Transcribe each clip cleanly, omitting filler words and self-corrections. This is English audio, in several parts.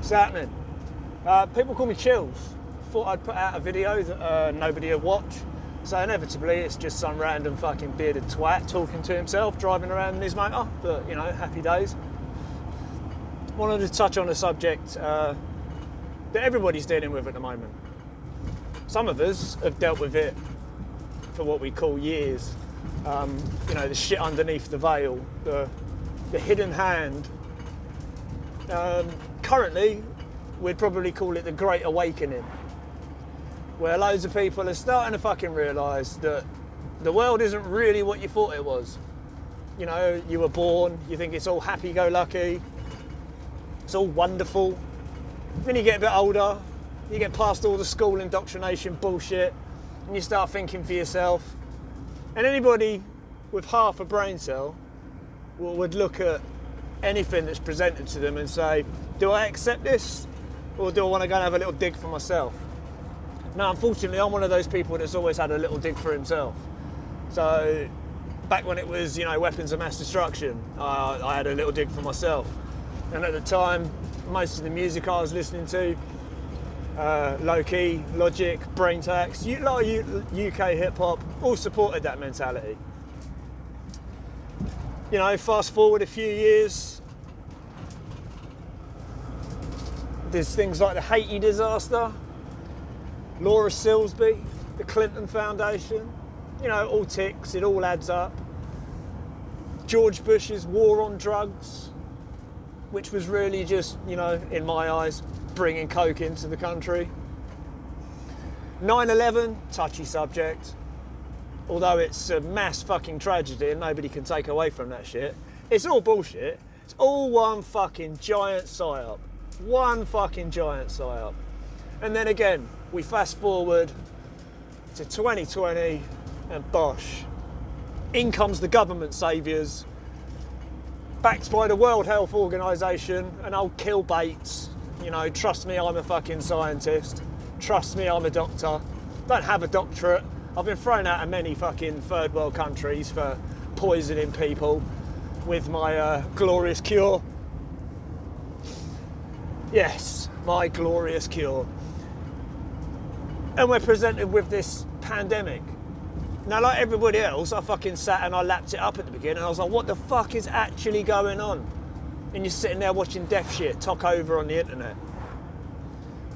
What's happening? People call me Chills. Thought I'd put out a video that nobody would watch. So inevitably it's just some random fucking bearded twat talking to himself, driving around in his motor. But, you know, happy days. Wanted to touch on a subject that everybody's dealing with at the moment. Some of us have dealt with it for what we call years. You know, the shit underneath the veil, the hidden hand. Currently, we'd probably call it the Great Awakening, where loads of people are starting to fucking realise that the world isn't really what you thought it was. You know, you were born, you think it's all happy-go-lucky, it's all wonderful. Then you get a bit older, you get past all the school indoctrination bullshit, and you start thinking for yourself. And anybody with half a brain cell would look at anything that's presented to them and say, do I accept this, or do I want to go and have a little dig for myself? Now, unfortunately, I'm one of those people that's always had a little dig for himself. So, back when it was, you know, weapons of mass destruction, I had a little dig for myself. And at the time, most of the music I was listening to, Low Key, Logic, Brain Tax, a lot of UK hip hop, all supported that mentality. You know, fast forward a few years, there's things like the Haiti disaster, Laura Silsby, the Clinton Foundation, you know, it all ticks, it all adds up. George Bush's war on drugs, which was really just, you know, in my eyes, bringing coke into the country. 9/11, touchy subject. Although it's a mass fucking tragedy and nobody can take away from that shit. It's all bullshit. It's all one fucking giant psyop. One fucking giant psyop. And then again, we fast forward to 2020 and bosh. In comes the government saviours, backed by the World Health Organisation and old Kill Bates. You know, trust me, I'm a fucking scientist. Trust me, I'm a doctor. Don't have a doctorate. I've been thrown out of many fucking third world countries for poisoning people with my glorious cure. Yes, my glorious cure. And we're presented with this pandemic. Now, like everybody else, I fucking sat and I lapped it up at the beginning. I was like, what the fuck is actually going on? And you're sitting there watching deaf shit talk over on the internet.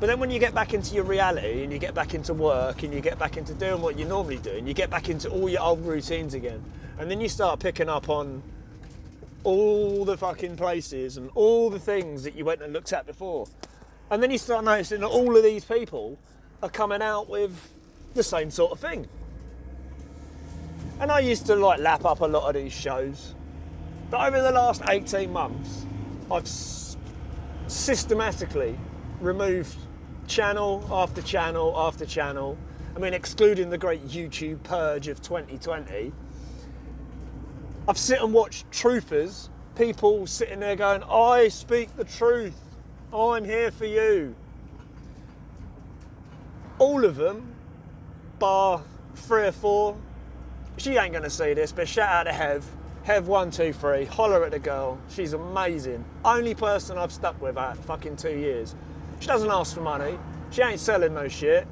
But then when you get back into your reality and you get back into work and you get back into doing what you normally do and you get back into all your old routines again, and then you start picking up on all the fucking places and all the things that you went and looked at before. And then you start noticing that all of these people are coming out with the same sort of thing. And I used to like lap up a lot of these shows. But over the last 18 months, I've systematically removed channel after channel after channel. I mean, excluding the great YouTube purge of 2020. I've sit and watched truthers, people sitting there going, I speak the truth. I'm here for you. All of them, bar 3 or 4. She ain't going to see this, but shout out to Hev. Hev123, holler at the girl. She's amazing. Only person I've stuck with at fucking 2 years. She doesn't ask for money. She ain't selling no shit.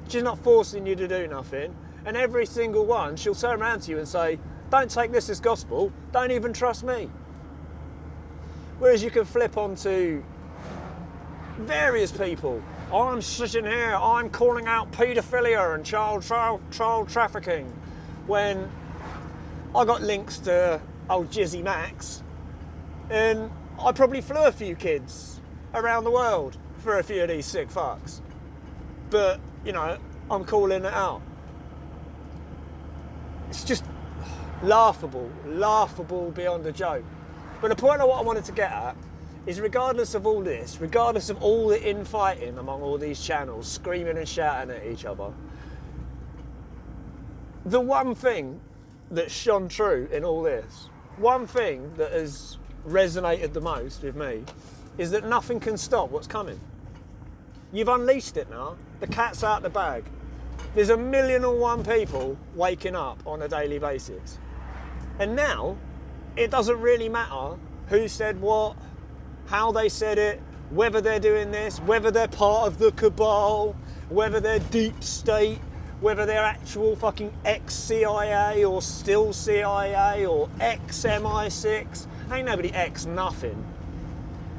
She's not forcing you to do nothing. And every single one, she'll turn around to you and say, don't take this as gospel. Don't even trust me. Whereas you can flip onto various people. I'm sitting here, I'm calling out paedophilia and child trafficking. When I got links to old Jizzy Max, and I probably flew a few kids around the world for a few of these sick fucks. But, you know, I'm calling it out. It's just laughable beyond a joke. But the point of what I wanted to get at is regardless of all this, regardless of all the infighting among all these channels, screaming and shouting at each other, the one thing that shone true in all this, one thing that has resonated the most with me, is that nothing can stop what's coming. You've unleashed it now. The cat's out the bag. There's 1,000,001 people waking up on a daily basis. And now, it doesn't really matter who said what, how they said it, whether they're doing this, whether they're part of the cabal, whether they're deep state, whether they're actual fucking ex-CIA or still CIA or ex-MI6. Ain't nobody ex-nothing.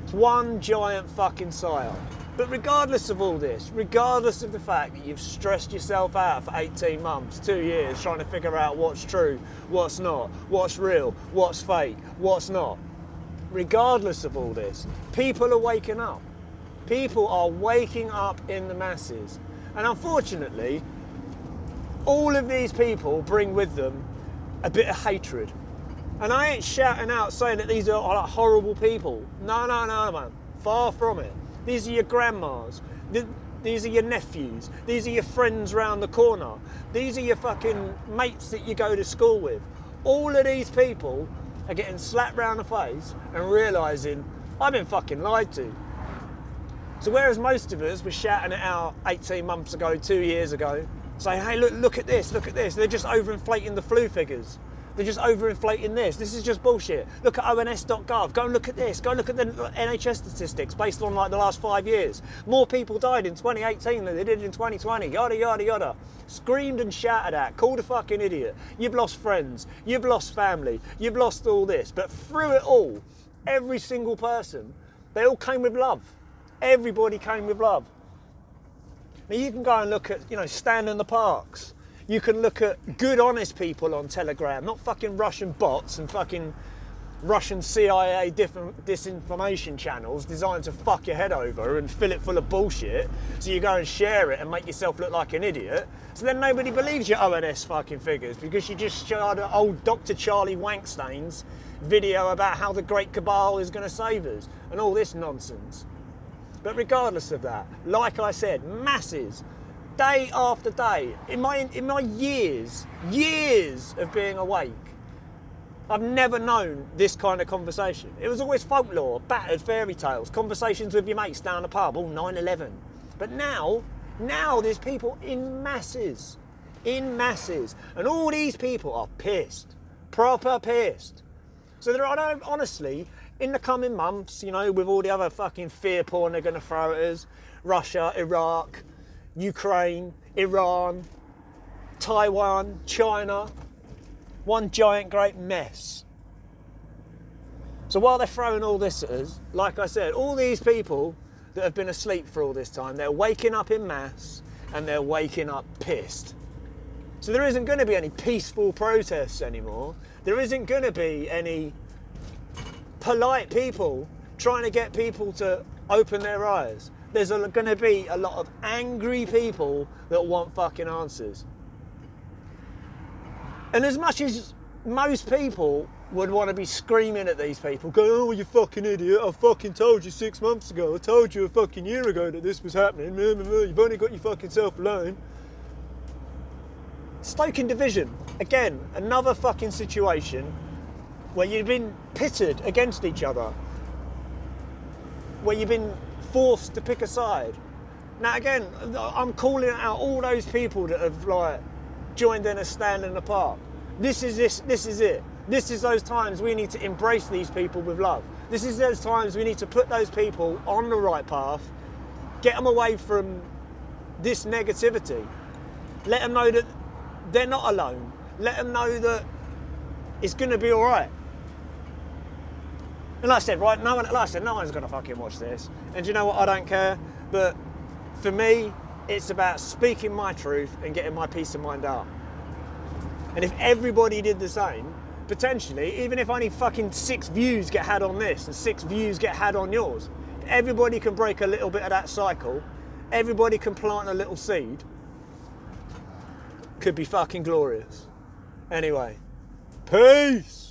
It's one giant fucking psyop. But regardless of all this, regardless of the fact that you've stressed yourself out for 18 months, 2 years, trying to figure out what's true, what's not, what's real, what's fake, what's not, regardless of all this, people are waking up. People are waking up in the masses. And unfortunately, all of these people bring with them a bit of hatred. And I ain't shouting out saying that these are like horrible people. No, man. Far from it. These are your grandmas. These are your nephews. These are your friends round the corner. These are your fucking mates that you go to school with. All of these people are getting slapped round the face and realising, I've been fucking lied to. So whereas most of us were shouting it out 18 months ago, 2 years ago, saying, hey, look at this. They're just overinflating the flu figures. They're just overinflating this. This is just bullshit. Look at ons.gov. Go and look at this. Go and look at the NHS statistics based on like the last 5 years. More people died in 2018 than they did in 2020. Yada, yada, yada. Screamed and shouted at. Called a fucking idiot. You've lost friends. You've lost family. You've lost all this. But through it all, every single person, they all came with love. Everybody came with love. Now you can go and look at, stand in the parks. You can look at good, honest people on Telegram, not fucking Russian bots and fucking Russian CIA disinformation channels designed to fuck your head over and fill it full of bullshit. So you go and share it and make yourself look like an idiot. So then nobody believes your ONS fucking figures because you just shared old Dr. Charlie Wankstain's video about how the Great Cabal is going to save us and all this nonsense. But regardless of that, like I said, masses, day after day, in my years of being awake, I've never known this kind of conversation. It was always folklore, battered fairy tales, conversations with your mates down the pub, all 9/11. But now there's people in masses, and all these people are pissed, proper pissed. So there are, honestly, in the coming months, with all the other fucking fear porn they're going to throw at us, Russia, Iraq, Ukraine, Iran, Taiwan, China, one giant great mess. So while they're throwing all this at us, like I said, all these people that have been asleep for all this time, they're waking up in mass and they're waking up pissed. So there isn't going to be any peaceful protests anymore. There isn't going to be any polite people trying to get people to open their eyes. There's going to be a lot of angry people that want fucking answers. And as much as most people would want to be screaming at these people, going, oh, you fucking idiot, I fucking told you 6 months ago, I told you a fucking year ago that this was happening, you've only got your fucking self alone. Stoking division, again, another fucking situation where you've been pitted against each other, where you've been forced to pick a side. Now again, I'm calling out all those people that have joined in a stand in the park. This is it. This is those times we need to embrace these people with love. This is those times we need to put those people on the right path, get them away from this negativity. Let them know that they're not alone. Let them know that it's going to be all right. And like I said, no one's going to fucking watch this. And do you know what? I don't care. But for me, it's about speaking my truth and getting my peace of mind out. And if everybody did the same, potentially, even if only fucking 6 views get had on this and 6 views get had on yours, if everybody can break a little bit of that cycle, everybody can plant a little seed, could be fucking glorious. Anyway, peace!